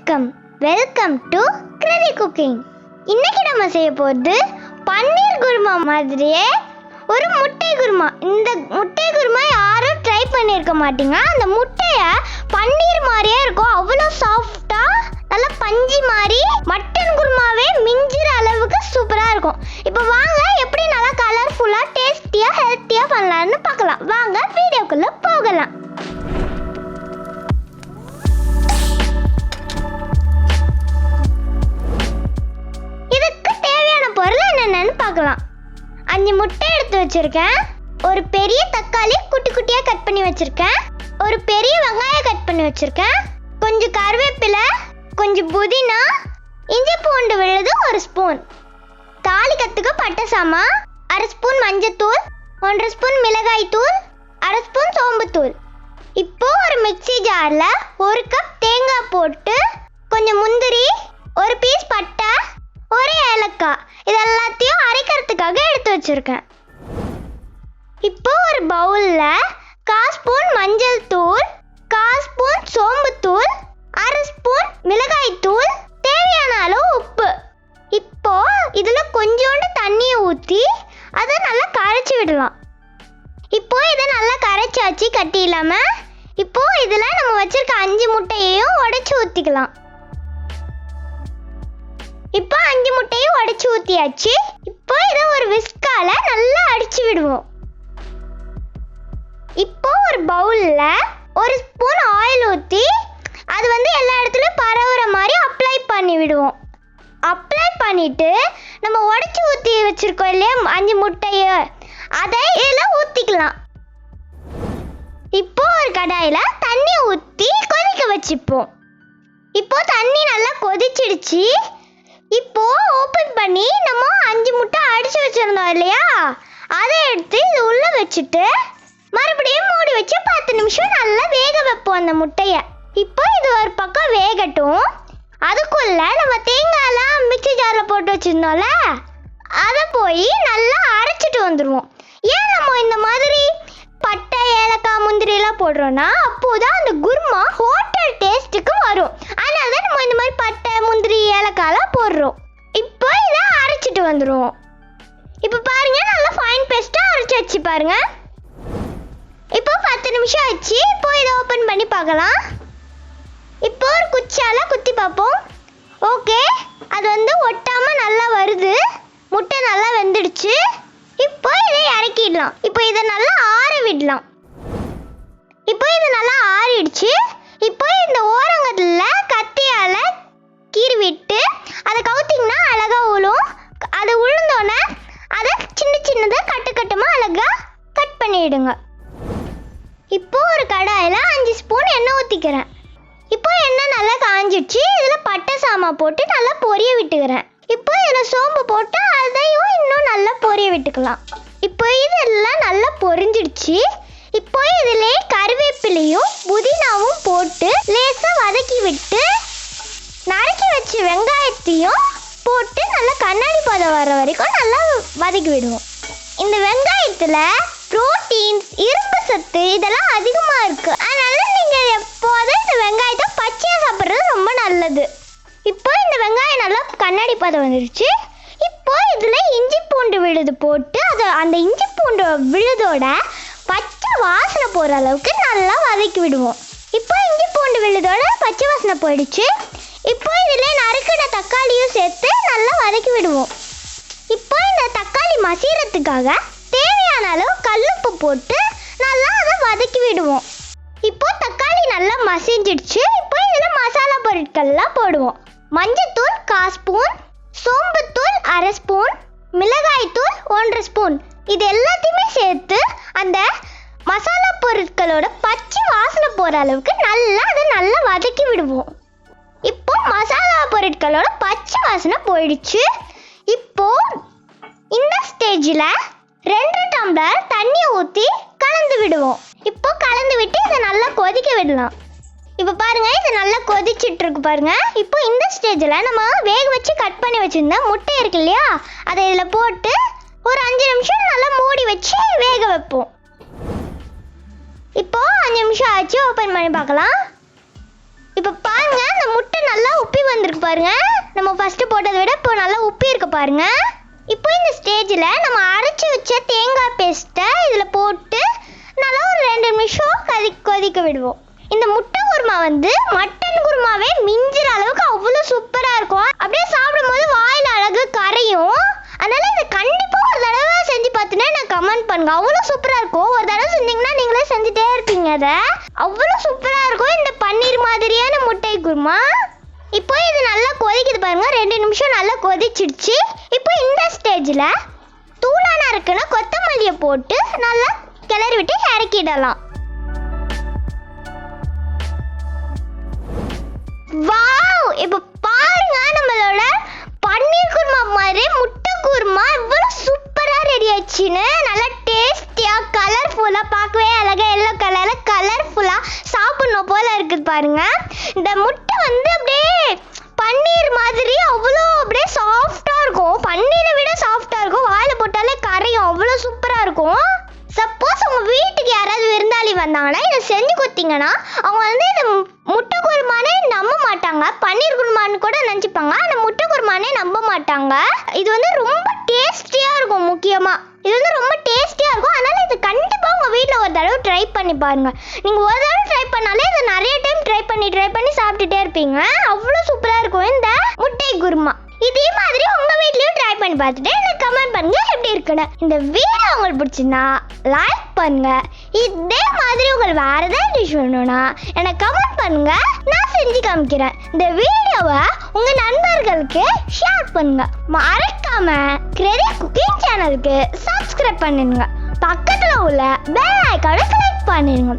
வணக்கம், welcome to கிரதி cooking. இன்னைக்கு நம்ம செய்ய போகிறது பன்னீர் குருமா மாதிரியே ஒரு முட்டை குருமா. இந்த முட்டை குருமா யாரும் ட்ரை பண்ணியிருக்க மாட்டீங்க. அந்த முட்டையை பன்னீர் மாதிரியே இருக்கும், அவ்வளோ சாஃப்டாக நல்லா பஞ்சு மாதிரி மட்டன் குருமாவே மிஞ்சிற அளவுக்கு சூப்பராக இருக்கும். இப்போ வாங்க எப்படி நல்லா கலர்ஃபுல்லாக டேஸ்டியாக ஹெல்த்தியாக பண்ணலான்னு பார்க்கலாம். வாங்க வீடியோக்குள்ளே போகலாம். என்னன்னு பார்க்கலாம். 5 முட்டை எடுத்து வச்சிருக்கேன். ஒரு பெரிய தக்காளி குட்டி குட்டியா கட் பண்ணி வச்சிருக்கேன். ஒரு பெரிய வெங்காயம் கட் பண்ணி வச்சிருக்கேன். கொஞ்சம் கருவேப்பிலை, கொஞ்சம் புதினா, இஞ்சி பூண்டு விழுது 1 ஸ்பூன், தாளிக்கிறதுக்கு பட்டை சாமான், 1/2 ஸ்பூன் மஞ்சத்தூள், 1/2 ஸ்பூன் மிளகாய் தூள், 1/2 ஸ்பூன் சோம்புத்தூள். இப்போ ஒரு மிக்ஸி ஜார்ல 1 கப் தேங்காய் போட்டு கொஞ்சம் முந்திரி, ஒரு பீஸ் பட்டை, ஒரு ஏலக்காய் இது எல்லாத்தையும் அரைக்கிறதுக்காக எடுத்து வச்சிருக்கேன். இப்போ ஒரு பவுல்ல 1/4 ஸ்பூன் மஞ்சள் தூள், 1/4 ஸ்பூன் சோம்பு தூள், 1/2 ஸ்பூன் மிளகாய் தூள், தேவையான அளவு உப்பு. இப்போ இதுல கொஞ்சோண்டு தண்ணியை ஊற்றி அதை நல்லா கரைச்சி விடலாம். இப்போ இதை நல்லா கரைச்சாச்சு கட்டி இல்லாம. இப்போ இதுல நம்ம வச்சிருக்க 5 முட்டையையும் உடைச்சு ஊத்திக்கலாம். இப்போ 5 முட்டையும் உடைச்சு ஊத்தியாச்சு. இப்போ இதை ஒரு விஸ்கால நல்லா அடிச்சு விடுவோம். இப்போ ஒரு பவுல்ல 1 ஸ்பூன் ஆயில் ஊற்றி அது எல்லா இடத்துலயும் பரவுற மாதிரி அப்ளை பண்ணி விடுவோம். அப்ளை பண்ணிட்டு நம்ம உடைச்சு ஊற்றி வச்சிருக்கோம் இல்லையா 5 முட்டைய, அதை இதில் ஊற்றிக்கலாம். இப்போ ஒரு கடாயில் தண்ணி ஊற்றி கொதிக்க வச்சுப்போம். இப்போ தண்ணி நல்லா கொதிச்சிடுச்சு. இப்போ ஓப்பன் பண்ணி நம்ம 5 முட்டை அடிச்சு வச்சிருந்தோம் இல்லையா, அதை எடுத்து இது உள்ள வச்சுட்டு மறுபடியும் மூடி வச்சு 10 நிமிஷம் நல்லா வேக வைப்போம் அந்த முட்டையை. இப்போ இது ஒரு பக்கம் வேகட்டும். அதுக்குள்ள நம்ம தேங்காயெல்லாம் மிக்ஸி ஜார்ல போட்டு வச்சிருந்தோம்ல, அதை போய் நல்லா அரைச்சிட்டு வந்துடுவோம். ஏன் நம்ம இந்த மாதிரி பட்டை, ஏலக்காய், முந்திரி எல்லாம் போடுறோம்னா அப்போதான் அந்த குருமா ஹோட்டல் டேஸ்ட்டுக்கு வரும். அதனால தான் நம்ம இந்த மாதிரி பட்டை, முந்திரி, ஏலக்காய்லாம் போடுறோம். இப்போ இதை அரைச்சிட்டு வந்துடுவோம். இப்போ பாருங்க, நல்லா ஃபைன் பேஸ்ட்டாக அரைச்சி வச்சு பாருங்க. இப்போ 10 நிமிஷம் ஆச்சு. இப்போ இதை ஓப்பன் பண்ணி பார்க்கலாம். இப்போ ஒரு குச்சியால குத்தி பார்ப்போம். ஓகே, அது ஒட்டாம நல்லா வருது. முட்டை நல்லா வெந்துடுச்சு. இப்போ இதை இறக்கிடலாம். இப்போ இதை நல்லா ஆற விடலாம். இப்போ இது நல்லா ஆறிடுச்சு. இப்போ இந்த ஓரங்கத்துல கத்தியால கீறி விட்டு அதை கவுத்திங்கன்னா அழகா உழும். அது உளுந்தோன்னே அதை சின்ன சின்னதாக கட்டு கட்டுமா அழகா கட் பண்ணிடுங்க. இப்போ ஒரு கடாயில் 5 ஸ்பூன் எண்ணெய் ஊற்றிக்கிறேன். இப்போ எண்ணெய் நல்லா காஞ்சிடுச்சு. இதில் பட்டை சாமான் போட்டு நல்லா பொரிய விட்டுக்கிறேன். இப்போ இதில் சோம்பு போட்டு அதையும் இன்னும் நல்லா பொரிய விட்டுக்கலாம். இப்போ இதெல்லாம் நல்லா பொரிஞ்சிடுச்சு. இப்போ இதிலே கருவேப்பிலையும் புதினாவும் போட்டு லேசாக வதக்கி விட்டு நறுக்கி வச்ச வெங்காயத்தையும் போட்டு நல்லா கண்ணாடி பதம் வர வரைக்கும் நல்லா வதக்கி விடுவோம். இந்த வெங்காயத்தில் புரோட்டீன்ஸ், இரும்பு சத்து இதெல்லாம் அதிகமாக இருக்குது. அதனால நீங்கள் எப்போதும் இந்த வெங்காயத்தை பச்சையாக சாப்பிட்றது ரொம்ப நல்லது. இப்போ இந்த வெங்காயம் நல்லா கண்ணாடி பதம் வந்துடுச்சு. இப்போ இதில் இஞ்சி பூண்டு விழுது போட்டு அந்த இஞ்சி பூண்டு விழுதோட பச்சை வாசனை போகிற அளவுக்கு நல்லா வதக்கி விடுவோம். இப்போ இஞ்சி பூண்டு விழுதோட பச்சை வாசனை போயிடுச்சு. இப்போ இதில் நறுக்கின தக்காளியும் சேர்த்து நல்லா வதக்கி விடுவோம். இப்போ இந்த தக்காளி மசீரத்துக்காக தேவையான அளவு கல்லுப்பு போட்டு நல்லா அதை வதக்கி விடுவோம். இப்போ தக்காளி நல்லா மசிஞ்சிடுச்சு. இப்போ இதில் மசாலா பொருட்கள்லாம் போடுவோம். மஞ்சத்தூள் 1/4 ஸ்பூன், சோம்புத்தூள் 1/2 ஸ்பூன், மிளகாய் தூள் 1 ஸ்பூன். இது எல்லாத்தையுமே சேர்த்து அந்த மசாலா பொருட்களோட பச்சை வாசனை போகிற அளவுக்கு அதை நல்லா வதக்கி விடுவோம். இப்போ மசாலா பொருட்களோட பச்சை வாசனை போயிடுச்சு. இப்போ இந்த ஸ்டேஜில் 2 டம்ளர் தண்ணியை ஊற்றி கலந்து விடுவோம். இப்போ கலந்து விட்டு இதை நல்லா கொதிக்க விடலாம். இப்போ பாருங்க, இது நல்லா கொதிச்சிட்டு இருக்கு பாருங்க. இப்போ இந்த ஸ்டேஜில் நம்ம வேக வச்சு கட் பண்ணி வச்சிருந்த முட்டை இருக்கு இல்லையா, அதை இதில் போட்டு ஒரு 5 நிமிஷம் நல்லா மூடி வச்சு வேக வைப்போம். இப்போ 5 நிமிஷம் ஆச்சு. ஓப்பன் பண்ணி பார்க்கலாம். இப்போ பாருங்க, அந்த முட்டை நல்லா இருக்கு பாருங்க. நம்ம ஃபர்ஸ்ட் போட்டதை விட இப்போ நல்லா உப்பி இருக்கு பாருங்க. இப்போ இந்த ஸ்டேஜில் நம்ம அரைச்சி வச்ச தேங்காய் பேஸ்ட்டை இதில் போட்டு நல்லா ஒரு 2 நிமிஷம் கொதிக்க விடுவோம். இந்த முட்டை குருமா வந்து மட்டன் குருமாவே மிஞ்சிற அளவுக்கு அவ்வளோ சூப்பராக இருக்கும். அப்படியே சாப்பிடும்போது வாயில் அழகு கரையும். அதனால இதை கண்டிப்பாக ஒரு தடவை செஞ்சு பார்த்துன்னா நான் கமெண்ட் பண்ணுங்க. அவ்வளோ சூப்பராக இருக்கும். ஒரு தடவை செஞ்சீங்கன்னா நீங்களே செஞ்சுட்டே இருப்பீங்க. அதை அவ்வளோ சூப்பராக இருக்கும் இந்த பன்னீர் மாதிரியான முட்டை குருமா. இப்போ இது நல்லா கொதிக்குது பாருங்க. 2 நிமிஷம் நல்லா கொதிச்சிடுச்சு. இப்போ இந்த ஸ்டேஜில் தூளான இருக்குன்னா கொத்தமல்லியை போட்டு நல்லா கிளறி விட்டு இறக்கிடலாம். வாவ்! இப்போ பாருங்க, நம்மளோட பன்னீர் குருமா மாதிரி முட்டை குருமா இவ்வளோ சூப்பராக ரெடி ஆயிடுச்சுன்னு. நல்லா டேஸ்டியாக கலர்ஃபுல்லாக, பார்க்கவே அழகாக எல்லோ கலரில் கலர்ஃபுல்லாக சாப்பிடணும் போல இருக்குது பாருங்க. இந்த முட்டை வந்து அப்படியே பன்னீர் மாதிரி அவ்வளோ அப்படியே சாஃப்டாக இருக்கும். பன்னீரை விட சாஃப்டாக இருக்கும். வாயில் போட்டாலே கரையும். அவ்வளோ சூப்பராக இருக்கும். சப்போஸ் உங்கள் வீட்டுக்கு யாராவது விருந்தாளி வந்தாங்கன்னா இதை செஞ்சு கொடுத்தீங்கன்னா அவங்க வந்து இந்த முட்டை குருமானே நம்ப மாட்டாங்க. பன்னீர் குருமான்னு கூட நினச்சிப்பாங்க. ஆனால் முட்டை குருமானே நம்ப மாட்டாங்க. இது வந்து ரொம்ப டேஸ்டியாக இருக்கும். முக்கியமாக இது வந்து ரொம்ப டேஸ்டியாக இருக்கும். அதனால் இது கண்டிப்பாக உங்கள் வீட்டில் ஒரு தடவை ட்ரை பண்ணி பாருங்கள். நீங்கள் ஒரு தடவை ட்ரை பண்ணாலே இதை நிறைய டைம் ட்ரை பண்ணி சாப்பிட்டுட்டே இருப்பீங்க. அவ்வளோ சூப்பராக இருக்கும் இந்த முட்டை குருமா. இதே மாதிரி உங்க வீட்லயும் ட்ரை பண்ணி பார்த்துட்டு எனக்கு கமெண்ட் பண்ணுங்க எப்படி இருக்குன்னு. இந்த வீடியோ உங்களுக்கு பிடிச்சிருந்தா லைக் பண்ணுங்க. இதே மாதிரி உங்களுக்கு வேற ஏதாவது டிஷ் வேணும்னா எனக்கு கமெண்ட் பண்ணுங்க, நான் செஞ்சு காமிக்கிறேன். இந்த வீடியோவை உங்க நண்பர்களுக்கு ஷேர் பண்ணுங்க. மறக்காம கிரேதி குக்கிங் சேனலுக்கு சப்ஸ்கிரைப் பண்ணுங்க. பக்கத்துல உள்ள பெல் ஐகானை கிளிக் பண்ணிடுங்க.